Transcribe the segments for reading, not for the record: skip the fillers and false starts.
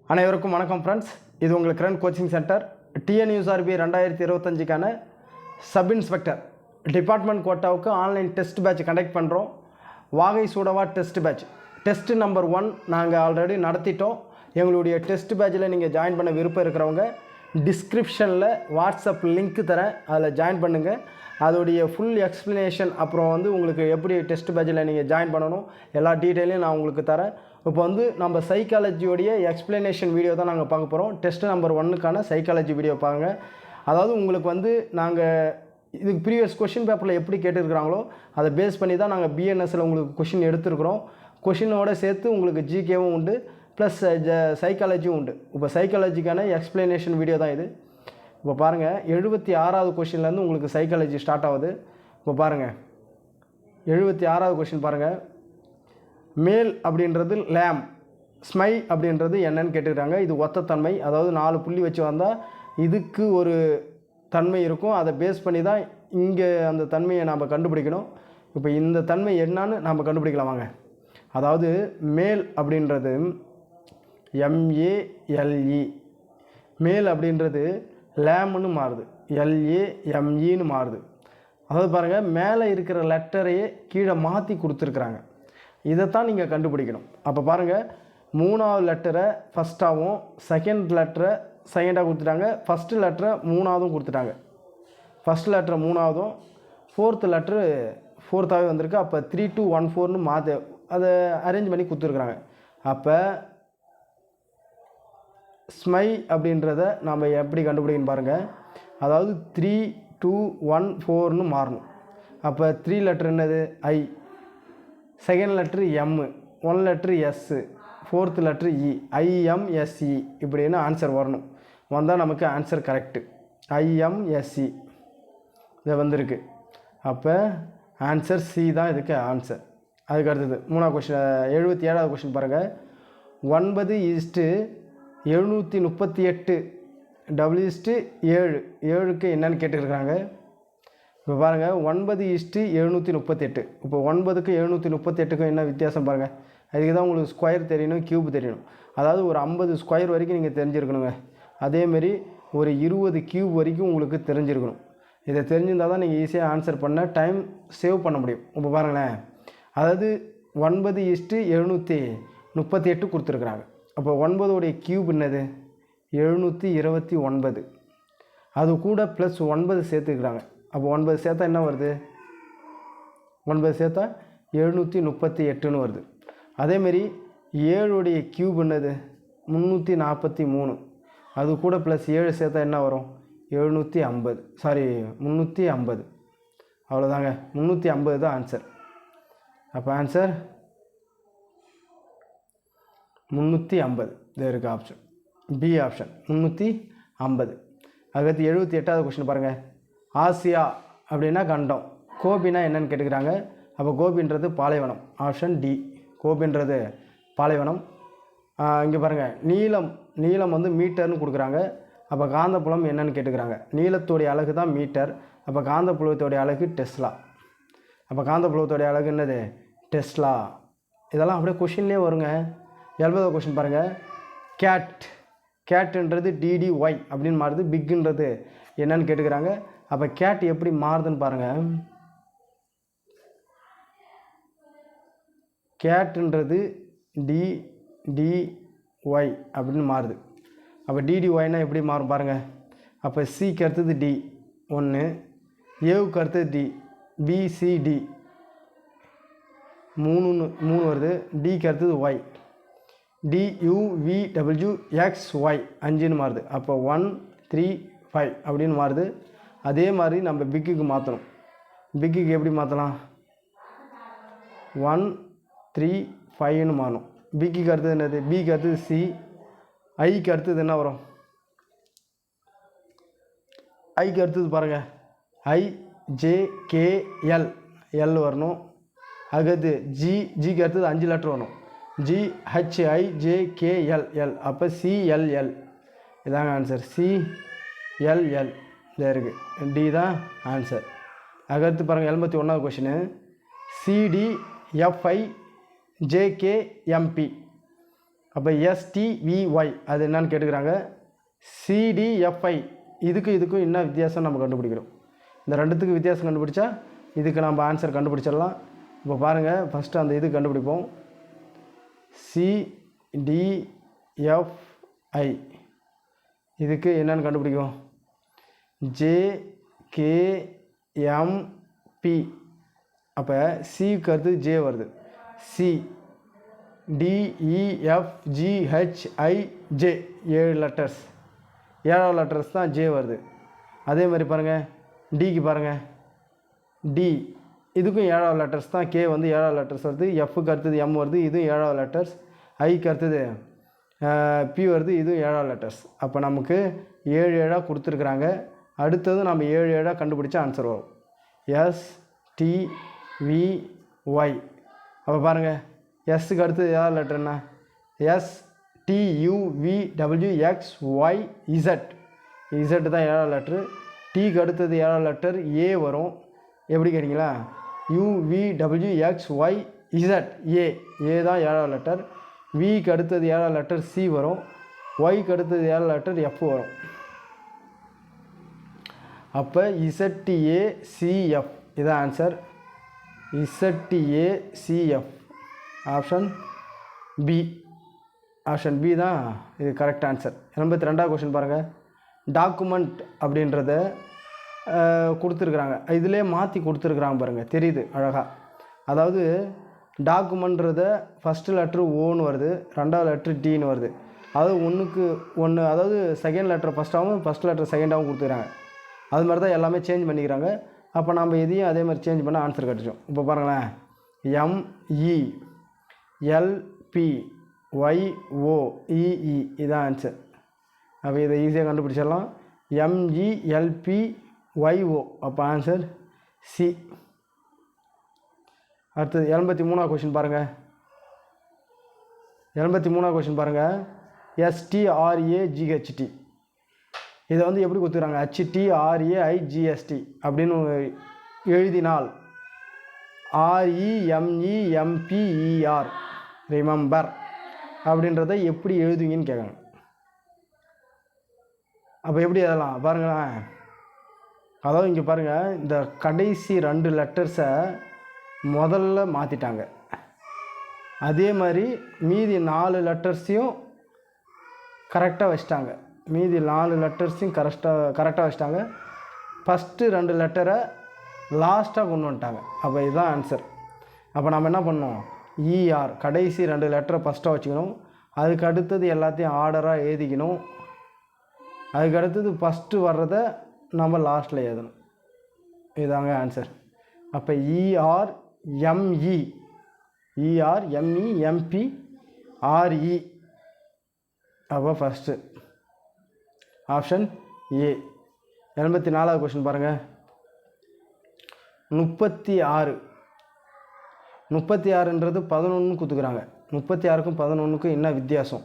அனைவருக்கும் வணக்கம் ஃப்ரெண்ட்ஸ். இது உங்கள் கிரண் கோச்சிங் சென்டர். டிஎன்யூஎஸ்ஆர்பி 2025க்கான சப் இன்ஸ்பெக்டர் டிபார்ட்மெண்ட் கோட்டாவுக்கு ஆன்லைன் டெஸ்ட் பேட்ச் கண்டக்ட் பண்ணுறோம். வாகை சூடவா டெஸ்ட் பேட்ச் டெஸ்ட் நம்பர் 1 நாங்கள் ஆல்ரெடி நடத்திட்டோம். எங்களுடைய டெஸ்ட் பேட்சில் நீங்கள் ஜாயின் பண்ண விருப்பம் இருக்கிறவங்க டிஸ்கிரிப்ஷனில் வாட்ஸ்அப் லிங்க் தரேன், அதில் ஜாயின் பண்ணுங்கள். அதோடைய ஃபுல் எக்ஸ்ப்ளனேஷன் அப்புறம் உங்களுக்கு எப்படி டெஸ்ட் பேட்சில் நீங்கள் ஜாயின் பண்ணணும் எல்லா டீட்டெயிலையும் நான் உங்களுக்கு தரேன். இப்போ நம்ம சைக்காலஜியோடைய எக்ஸ்ப்ளனேஷன் வீடியோ தான் நாங்கள் பார்க்க போகிறோம். டெஸ்ட் நம்பர் 1க்கான சைக்காலஜி வீடியோ பாருங்க. அதாவது உங்களுக்கு நாங்கள் இதுக்கு ப்ரீவியஸ் கொஷின் பேப்பரில் எப்படி கேட்டுருக்குறாங்களோ அதை பேஸ் பண்ணி தான் நாங்கள் பிஎன்எஸ்சில் உங்களுக்கு கொஷின் எடுத்துருக்குறோம். கொஷினோடு சேர்த்து உங்களுக்கு ஜிகேவும் உண்டு, ப்ளஸ் சைக்காலஜியும் உண்டு. இப்போ சைக்காலஜிக்கான எக்ஸ்ப்ளனேஷன் வீடியோ தான் இது. இப்போ பாருங்கள், 76வது கொஷின்லேருந்து உங்களுக்கு சைக்காலஜி ஸ்டார்ட் ஆகுது. இப்போ பாருங்கள், 76வது கொஷின் பாருங்கள். மேல் அப்படின்றது லேம், ஸ்மை அப்படின்றது என்னன்னு கேட்டுக்கிறாங்க. இது ஒத்த தன்மை, அதாவது 4 புள்ளி வச்சு வந்தால் இதுக்கு ஒரு தன்மை இருக்கும். அதை பேஸ் பண்ணி தான் இங்கே அந்த தன்மையை நாம் கண்டுபிடிக்கணும். இப்போ இந்த தன்மை என்னன்னு நாம் கண்டுபிடிக்கலாம் வாங்க. அதாவது மேல் அப்படின்றது MALE, மேல் அப்படின்றது லேம்னு மாறுது, LAMEன்னு மாறுது. அதாவது பாருங்கள், மேலே இருக்கிற லெட்டரையே கீழே மாற்றி கொடுத்துருக்குறாங்க. இதைத்தான் நீங்கள் கண்டுபிடிக்கணும். அப்போ பாருங்கள், 3வது லெட்டரை ஃபஸ்ட்டாகவும் செகண்ட் லெட்டரை செகண்டாக கொடுத்துட்டாங்க, ஃபஸ்ட்டு லெட்டரை 3ஆவதும் கொடுத்துட்டாங்க. ஃபஸ்ட் லெட்டரை 3ஆவதும் 4th லெட்ரு 4ஆகவே வந்திருக்கு. அப்போ 3 2 1 4ன்னு மாற்ற அதை அரேஞ்ச் பண்ணி கொடுத்துருக்குறாங்க. அப்போ ஸ்மை அப்படின்றத நாம் எப்படி கண்டுபிடிக்கணும் பாருங்கள். அதாவது 3 2 1 4ன்னு மாறணும். அப்போ 3 லெட்ரு என்னது I, second letter M, 1 letter S, 4th letter E, IMSE இப்படின்னு ஆன்சர் வரணும். வந்தால் நமக்கு ஆன்சர் கரெக்டு. IMSE இது வந்திருக்கு. அப்போ ஆன்சர் C தான் இதுக்கு ஆன்சர். அதுக்கு அடுத்தது 3வது கொஷின், 77வது கொஷின் பாருங்கள். 9:738 7 7க்கு என்னன்னு கேட்டுருக்குறாங்க. இப்போ பாருங்கள், 9:738. இப்போ 9க்கு 738க்கும் என்ன வித்தியாசம் பாருங்கள். அதுக்கு தான் உங்களுக்கு ஸ்கொயர் தெரியணும், கியூப் தெரியணும். அதாவது ஒரு 50 ஸ்கொயர் வரைக்கும் நீங்கள் தெரிஞ்சிருக்கணுங்க. அதேமாரி ஒரு 20 கியூப் வரைக்கும் உங்களுக்கு தெரிஞ்சிருக்கணும். இதை தெரிஞ்சிருந்தால் தான் நீங்கள் ஈஸியாக ஆன்சர் பண்ண டைம் சேவ் பண்ண முடியும். இப்போ பாருங்களேன், அதாவது 9:738 கொடுத்துருக்குறாங்க. அப்போ 9உடைய கியூப் என்னது 729. அது கூட ப்ளஸ் 9 சேர்த்துக்கிறாங்க. அப்போ 9 சேர்த்தா என்ன வருது, 9 சேர்த்தா 738ன்னு வருது. அதேமாரி 7உடைய கியூப் என்னது 343. அது கூட ப்ளஸ் 7 சேர்த்தா என்ன வரும் 750. சாரி 350. அவ்வளோதாங்க, 350 தான் ஆன்சர். அப்போ ஆன்சர் 350. இது இருக்குது ஆப்ஷன் பி, ஆப்ஷன் 350. அதுக்கடுத்து 78வது கொஸ்டின் பாருங்கள். ஆசியா அப்படின்னா கண்டம், கோபினா என்னன்னு கேட்டுக்கிறாங்க. அப்போ கோபின்றது பாலைவனம், ஆப்ஷன் டி. கோபின்றது பாலைவனம். இங்கே பாருங்கள், நீளம் மீட்டர்னு கொடுக்குறாங்க. அப்போ காந்தப்புலம் என்னன்னு கேட்டுக்கிறாங்க. நீளத்தோடைய அலகு தான் மீட்டர். அப்போ காந்தப்புலத்தோடைய அலகு டெஸ்லா. அப்போ காந்தப்புலத்தோடைய அலகு என்னது டெஸ்லா. இதெல்லாம் அப்படியே கொஷின்லேயே வருங்க. 70வது கொஷின் பாருங்கள். கேட்டுன்றது DDY அப்படின்னு மாறுது. பிக்குன்றது என்னன்னு கேட்டுக்கிறாங்க. அப்போ கேட் எப்படி மாறுதுன்னு பாருங்கள். கேட்டுன்றது DDY அப்படின்னு மாறுது. அப்போ DDYனா எப்படி மாறும் பாருங்கள். அப்போ சிக்கு அடுத்தது D 1, ஏவுக்கு அடுத்தது D, BCD 3 வருது. டிக்கு அடுத்தது Y, DUVWXY 5ன்னு மாறுது. அப்போ 1 3 5 அப்படின்னு மாறுது. அதே மாதிரி நம்ம பிக்குக்கு மாற்றணும். பிக்குக்கு எப்படி மாற்றலாம், 1 3 5ன்னு மாறணும். பிக்குக்கு அடுத்தது என்னது, பிக்கு அடுத்தது C, ஐக்கு அடுத்தது என்ன வரும், ஐக்கு அடுத்தது பாருங்கள் IJKL L வரணும். அடுத்தது ஜிக்கு அடுத்தது 5 லெட்டர் வரணும், GHIJKLL. அப்போ CLL இதாங்க ஆன்சர், CLL. இதாக இருக்குது, டி தான் ஆன்சர். அதுக்கடுத்து பாருங்கள் 81வது கொஷினு. CDFIJKMP அப்போ எஸ்டிவிஒய் அது என்னன்னு கேட்டுக்கிறாங்க. சிடிஎஃப்ஐ இதுக்கும் என்ன வித்தியாசம் நம்ம கண்டுபிடிக்கிறோம். இந்த ரெண்டுத்துக்கு வித்தியாசம் கண்டுபிடிச்சா இதுக்கு நம்ம ஆன்சர் கண்டுபிடிச்சிடலாம். இப்போ பாருங்கள், ஃபஸ்ட்டு அந்த இது கண்டுபிடிப்போம். சிடிஎஃப்ஐ இதுக்கு என்னென்னு கண்டுபிடிக்கும். ஜேகேஎம்பி. அப்போ சிக்கு அடுத்து ஜே வருது. C DEFGHIJ 7 letters. 7வது லெட்டர்ஸ் தான் ஜே வருது. அதே மாதிரி பாருங்கள், டிக்கு பாருங்கள், டி இதுக்கும் 7வது லெட்டர்ஸ் தான். கே வந்து 7வது லெட்டர்ஸ் வருது. எஃப்க்கு அடுத்தது எம் வருது, இதுவும் 7வது லெட்டர்ஸ். ஐக்கு அடுத்தது பி வருது, இதுவும் 7வது லெட்டர்ஸ். அப்போ நமக்கு 7 7 கொடுத்துருக்குறாங்க. அடுத்தது நம்ம 7 7 கண்டுபிடிச்சா ஆன்சர் வரும். எஸ்டிவிஒய். அப்போ பாருங்கள், எஸ்ஸுக்கு அடுத்தது 7வது லெட்டர் என்ன? எஸ்டியூவிடபிள்யூஎக்ஸ்ஒய்இசட். இசட் தான் 7வது லெட்ரு. டிக்கு அடுத்தது 7வது லெட்டர் ஏ வரும். எப்படி கேட்டிங்களா? யூவிடபிள்யூஎக்ஸ்ஒய்இசட் ஏ. ஏ தான் 7வது லெட்டர். விக்கு அடுத்தது 7வது லெட்டர் சி வரும். ஒய்க்கு அடுத்தது 7வது லெட்டர் எஃப் வரும். அப்போ இசட்டிஏசிஎஃப் இதான் answer. ZTACF option B. Option B தான் இது கரெக்ட் ஆன்சர். 82வது கொஷின் பாருங்கள். டாக்குமெண்ட் அப்படின்றத கொடுத்துருக்குறாங்க. இதிலே மாற்றி கொடுத்துருக்குறாங்க பாருங்கள், தெரியுது அழகாக. அதாவது டாக்குமெண்ட்றத ஃபஸ்ட்டு லெட்ரு ஓன்னு வருது, 2வது லெட்ரு டின்னு வருது. அதாவது ஒன்றுக்கு ஒன்று, அதாவது செகண்ட் லெட்டர் ஃபஸ்ட்டாகவும் ஃபஸ்ட் லெட்டர் செகண்டாகவும் கொடுத்துக்கிறாங்க. அது மாதிரி தான் எல்லாமே சேஞ்ச் பண்ணிக்கிறாங்க. அப்போ நம்ம எதையும் அதே மாதிரி சேஞ்ச் பண்ண ஆன்சர் கிடச்சோம். இப்போ பாருங்களேன், எம்இ எல்பி ஒய்ஓஇஇ இதான் ஆன்சர். அப்போ இதை ஈஸியாக கண்டுபிடிச்சிடலாம். எம்இஎல்பி ஒய்ஓ. அப்போ ஆன்சர் சி. அடுத்தது 83வது கொஷின் பாருங்கள். 83வது கொஷின் பாருங்கள். எஸ்டிஆர்ஏஜிஹெச்டி இதை வந்து எப்படி கொடுத்துக்கிறாங்க? HTRAIGST அப்படின்னு எழுதினால் REMEMPER ரிமெம்பர் அப்படின்றத எப்படி எழுதுவீங்கன்னு கேட்குறாங்க. அப்போ எப்படி எழுதலாம் பாருங்களேன். அதாவது இங்கே பாருங்கள், இந்த கடைசி 2 லெட்டர்ஸை முதல்ல மாற்றிட்டாங்க. அதே மாதிரி மீதி 4 லெட்டர்ஸையும் கரெக்டாக வச்சிட்டாங்க. மீதி 4 லெட்டர்ஸையும் கரெக்டாக வச்சிட்டாங்க. ஃபஸ்ட்டு 2 லெட்டரை லாஸ்ட்டாக கொண்டு வந்துட்டாங்க. அப்போ இதுதான் ஆன்சர். அப்போ நம்ம என்ன பண்ணோம்? இஆர் கடைசி 2 லெட்டரை ஃபஸ்ட்டாக வச்சுக்கணும். அதுக்கு அடுத்தது எல்லாத்தையும் ஆர்டராக எழுதிக்கணும். அதுக்கு அடுத்தது ஃபஸ்ட்டு வர்றதை நம்ம லாஸ்ட்டில் எழுதணும். இதுதாங்க ஆன்சர். அப்போ ERMEMPRE அப்போ ஃபஸ்ட்டு ஆப்ஷன் ஏ. 84வது கொஷின் பாருங்கள். 36ன்றது 11 கொடுத்துக்கிறாங்க. 36க்கும் 11க்கும் என்ன வித்தியாசம்?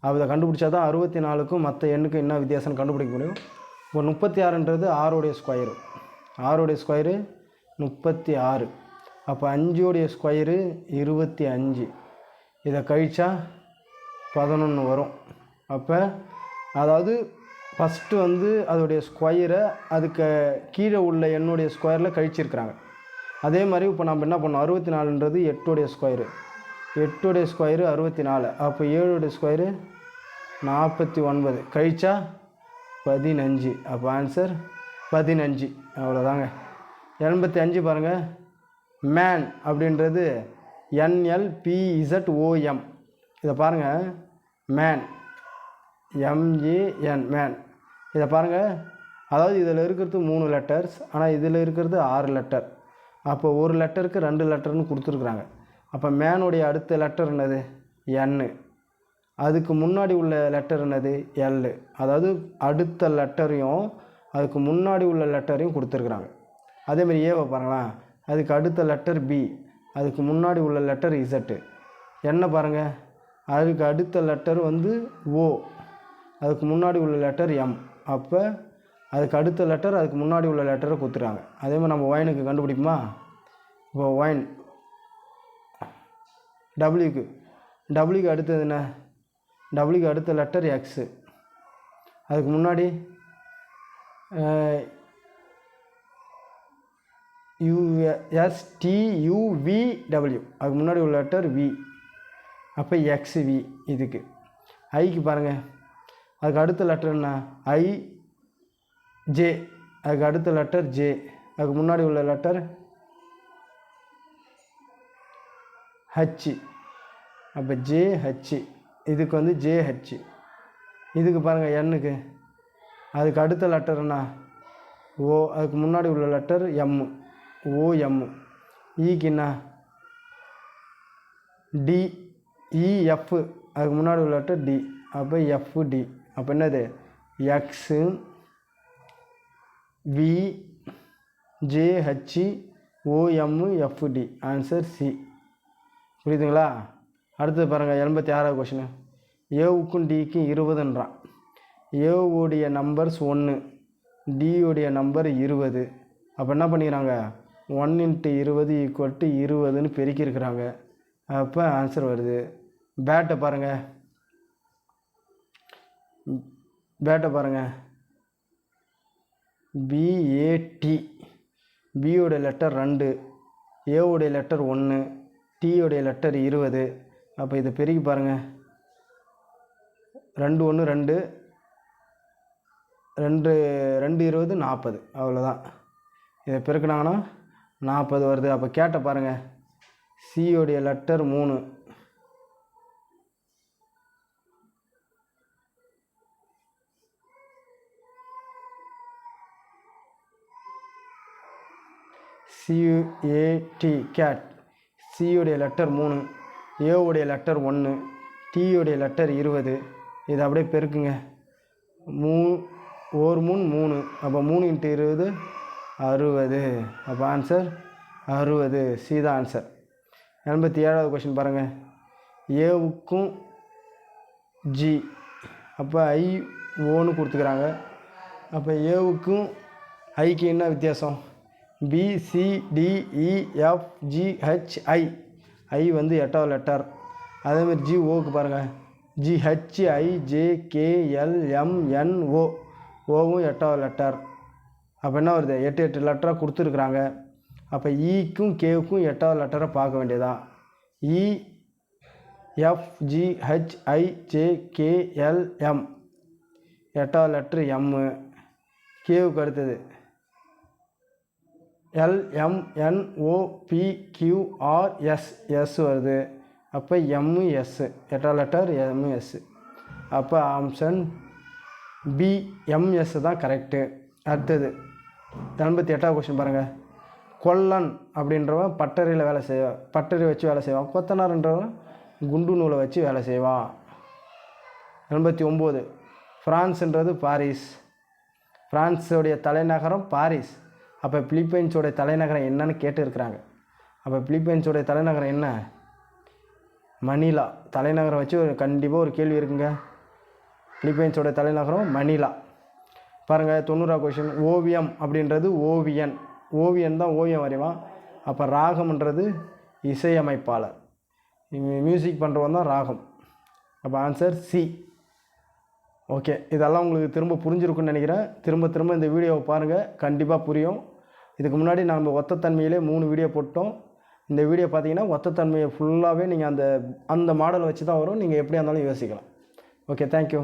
அதை கண்டுபிடிச்சா தான் 64க்கும் மற்ற எண்ணுக்கும் என்ன வித்தியாசம்னு கண்டுபிடிக்க முடியும். இப்போ 36ன்றது 6உடைய ஸ்கொயரு. 6உடைய ஸ்கொயரு 36. அப்போ 5உடைய ஸ்கொயரு 25. இதை கழிச்சா 11 வரும். அப்போ அதாவது ஃபஸ்ட்டு வந்து அதோடைய ஸ்கொயரை அதுக்கு கீழே உள்ள எண்ணுடைய ஸ்கொயரில் கழிச்சிருக்கிறாங்க. அதே மாதிரி இப்போ நம்ம என்ன பண்ணோம்? 64ன்றது 8உடைய ஸ்கொயரு. 8உடைய ஸ்கொயரு 64. அப்போ 7உடைய ஸ்கொயரு 49 கழிச்சா 15. அப்போ ஆன்சர் 15. அவ்வளோதாங்க. 85 பாருங்கள். மேன் அப்படின்றது NLPZOM. இதை பாருங்கள், மேன் MAN மேன். இதை பாருங்கள், அதாவது இதில் இருக்கிறது 3 லெட்டர்ஸ், ஆனால் இதில் இருக்கிறது 6 லெட்டர். அப்போ ஒரு லெட்டருக்கு 2 லெட்டர்னு கொடுத்துருக்குறாங்க. அப்போ மேனுடைய அடுத்த லெட்டர் என்னது? N. அதுக்கு முன்னாடி உள்ள லெட்டர் என்னது? L. அதாவது அடுத்த லெட்டரையும் அதுக்கு முன்னாடி உள்ள லெட்டரையும் கொடுத்துருக்குறாங்க. அதேமாதிரி ஏவை பாருங்களேன், அதுக்கு அடுத்த லெட்டர் B, அதுக்கு முன்னாடி உள்ள லெட்டர் Z. என்ன பாருங்கள், அதுக்கு அடுத்த லெட்டர் வந்து O, அதுக்கு முன்னாடி உள்ள லெட்டர் M. அப்போ அதுக்கு அடுத்த லெட்டர் அதுக்கு முன்னாடி உள்ள லெட்டரை கொடுத்துருக்காங்க. அதே மாதிரி நம்ம ஒயினுக்கு கண்டுபிடிப்போமா? இப்போ ஒயின் Wக்கு அடுத்தது என்ன? டபிள்யூக்கு அடுத்த லெட்டர் எக்ஸு, அதுக்கு முன்னாடி USTUVW, அதுக்கு முன்னாடி உள்ள லெட்டர் வி, அப்போ XV. இதுக்கு ஐக்கு பாருங்கள், அதுக்கு அடுத்த லெட்டர் என்ன IJ, அதுக்கு அடுத்த லெட்டர் J, அதுக்கு முன்னாடி உள்ள லெட்டர் H, அப்போ JH, இதுக்கு வந்து JH. இதுக்கு பாருங்கள் Nக்கு, அதுக்கு அடுத்த லெட்டர் என்ன O, அதுக்கு முன்னாடி உள்ள லெட்டர் M, OM. ஈக்கு என்ன DEF, அதுக்கு முன்னாடி உள்ள லெட்டர் D, அப்போ FD. அப்போ என்னது XVJHOMFD, ஆன்சர் C. புரியுதுங்களா? அடுத்தது பாருங்கள் 86வது கொஷின். ஏவுக்கும் டிக்கும் 20ன்றான். ஏவுடைய நம்பர்ஸ் 1, டியோடைய நம்பர் 20. அப்போ என்ன பண்ணிக்கிறாங்க 1 × 20 = 20ன்னு பெருக்கியிருக்கிறாங்க. அப்போ ஆன்சர் வருது. பேட்டை பாருங்கள், BAT, பியோடைய லெட்டர் 2, ஏவுடைய லெட்டர் 1, டியோடைய லெட்டர் 20. அப்போ இதை பெருக்கி பாருங்கள், 2 1 2, 2 2 20 40, அவ்வளோதான். இதை பெருக்கினாங்கன்னா 40 வருது. அப்போ கேட்ட பாருங்கள், சியோடைய லெட்டர் 3, CAT, கேட். சியோடைய லெட்டர் 3, ஏவுடைய லெட்டர் 1, டியோடைய லெட்டர் 20. இதை அப்படியே பெருக்குங்க, 3 3, அப்போ 3 × 20 60. அப்போ ஆன்சர் 60. சி தான் ஆன்சர். 87வது கொஷின் பாருங்கள். ஏவுக்கும் ஜி, அப்போ IOன்னு கொடுத்துக்கிறாங்க. அப்போ ஏவுக்கும் ஐக்கு என்ன வித்தியாசம்? BCDEFGHI, ஐ வந்து 8வது லெட்டர். அதேமாதிரி GOக்கு பாருங்கள், GHIJKLMNO, ஓவும் 8வது லெட்டர். அப்போ என்ன வருது 8 லெட்டராக கொடுத்துருக்குறாங்க. அப்போ ஈக்கும் கேவுக்கும் 8வது லெட்டரை பார்க்க வேண்டியதான். EFGHIJKLM, 8வது லெட்ரு M. கேவுக்கு அடுத்தது LMNOPQRS, S வருது. அப்போ MS, 8வது லெட்டர் MS. அப்போ ஆப்ஷன் B, MS தான் கரெக்டு. அடுத்தது 88வது கொஸ்டின் பாருங்கள். கொல்லன் அப்படின்றவன் பட்டறையில் வேலை செய்வான், பட்டறை வச்சு வேலை செய்வான். கொத்தனார்ன்றவன் குண்டு நூலை வச்சு வேலை செய்வான். 89, ஃப்ரான்ஸுன்றது பாரிஸ், ஃப்ரான்ஸோடைய தலைநகரம் பாரிஸ். அப்போ பிலிப்பைன்ஸோடைய தலைநகரம் என்னன்னு கேட்டு இருக்கிறாங்க. அப்போ பிலிப்பைன்ஸோடைய தலைநகரம் என்ன? மணிலா. தலைநகரம் வச்சு கண்டிப்பாக ஒரு கேள்வி இருக்குங்க. பிலிப்பைன்ஸோட தலைநகரம் மணிலா. பாருங்கள் 90வது கொஷின். ஓவியம் அப்படின்றது ஓவியன், ஓவியன் தான் ஓவியம் வரைவான். அப்போ ராகம்ன்றது இசையமைப்பாளர், மியூசிக் பண்ணுறவன் தான் ராகம். அப்போ ஆன்சர் சி. ஓகே, இதெல்லாம் உங்களுக்கு திரும்ப புரிஞ்சிருக்குன்னு நினைக்கிறேன். திரும்ப இந்த வீடியோவை பாருங்கள், கண்டிப்பாக புரியும். இதுக்கு முன்னாடி நம்ம ஒத்தத்தன்மையிலே 3 வீடியோ போட்டோம். இந்த வீடியோ பார்த்தீங்கன்னா ஒத்தத்தன்மையை ஃபுல்லாகவே நீங்கள் அந்த மாடலை வச்சு தான் வரும். நீங்கள் எப்படியா இருந்தாலும் யோசிக்கலாம். Okay, thank you.